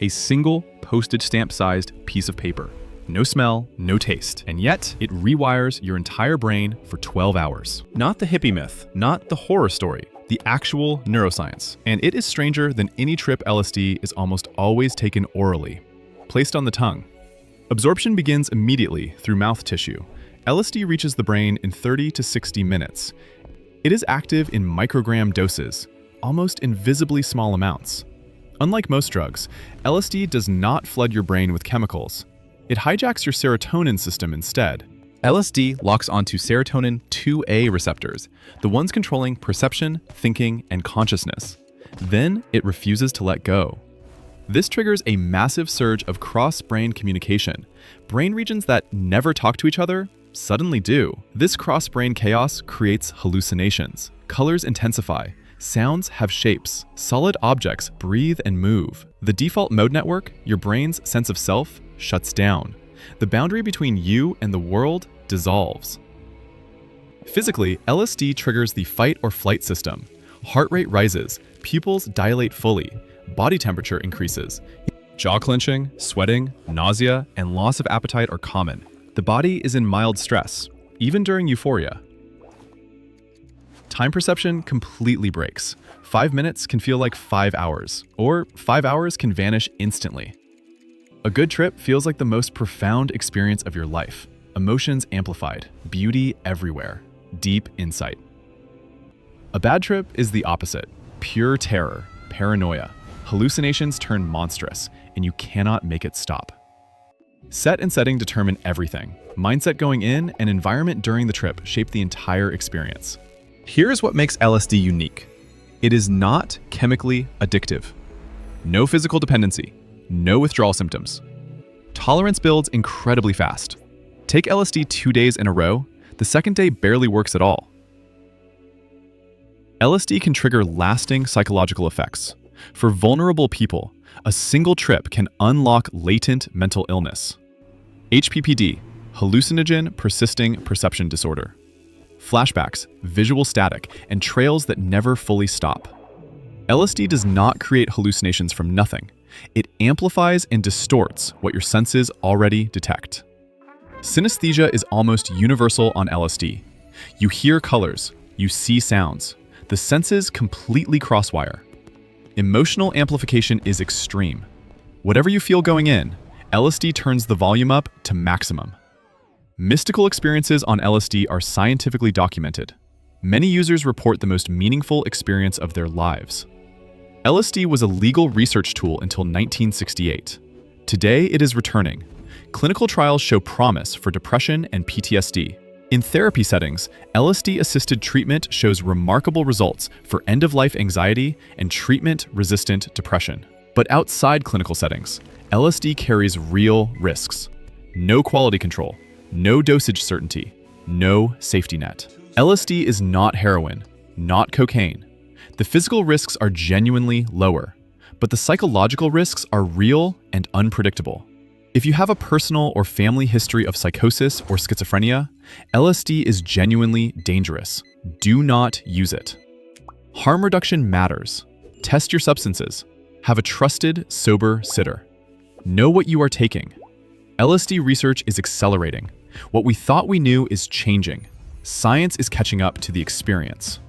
A single postage stamp-sized piece of paper. No smell, no taste, and yet it rewires your entire brain for 12 hours. Not the hippie myth, not the horror story, the actual neuroscience. And it is stranger than any trip. LSD is almost always taken orally, placed on the tongue. Absorption begins immediately through mouth tissue. LSD reaches the brain in 30 to 60 minutes. It is active in microgram doses, almost invisibly small amounts. Unlike most drugs, LSD does not flood your brain with chemicals. It hijacks your serotonin system instead. LSD locks onto serotonin 2A receptors, the ones controlling perception, thinking, and consciousness. Then it refuses to let go. This triggers a massive surge of cross-brain communication. Brain regions that never talk to each other suddenly do. This cross-brain chaos creates hallucinations. Colors intensify. Sounds have shapes. Solid objects breathe and move. The default mode network, your brain's sense of self, shuts down. The boundary between you and the world dissolves. Physically, LSD triggers the fight or flight system. Heart rate rises, pupils dilate fully, body temperature increases. Jaw clenching, sweating, nausea, and loss of appetite are common. The body is in mild stress, even during euphoria. Time perception completely breaks. 5 minutes can feel like 5 hours, or 5 hours can vanish instantly. A good trip feels like the most profound experience of your life. Emotions amplified, beauty everywhere, deep insight. A bad trip is the opposite. Pure terror, paranoia. Hallucinations turn monstrous, and you cannot make it stop. Set and setting determine everything. Mindset going in and environment during the trip shape the entire experience. Here's what makes LSD unique. It is not chemically addictive. No physical dependency. No withdrawal symptoms. Tolerance builds incredibly fast. Take LSD 2 days in a row, the second day barely works at all. LSD can trigger lasting psychological effects. For vulnerable people, a single trip can unlock latent mental illness. HPPD, hallucinogen persisting perception disorder. Flashbacks, visual static, and trails that never fully stop. LSD does not create hallucinations from nothing. It amplifies and distorts what your senses already detect. Synesthesia is almost universal on LSD. You hear colors, you see sounds. The senses completely crosswire. Emotional amplification is extreme. Whatever you feel going in, LSD turns the volume up to maximum. Mystical experiences on LSD are scientifically documented. Many users report the most meaningful experience of their lives. LSD was a legal research tool until 1968. Today, it is returning. Clinical trials show promise for depression and PTSD. In therapy settings, LSD-assisted treatment shows remarkable results for end-of-life anxiety and treatment-resistant depression. But outside clinical settings, LSD carries real risks. No quality control, no dosage certainty, no safety net. LSD is not heroin, not cocaine. The physical risks are genuinely lower, but the psychological risks are real and unpredictable. If you have a personal or family history of psychosis or schizophrenia, LSD is genuinely dangerous. Do not use it. Harm reduction matters. Test your substances. Have a trusted, sober sitter. Know what you are taking. LSD research is accelerating. What we thought we knew is changing. Science is catching up to the experience.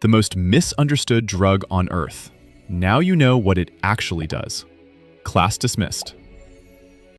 The most misunderstood drug on Earth. Now you know what it actually does. Class dismissed.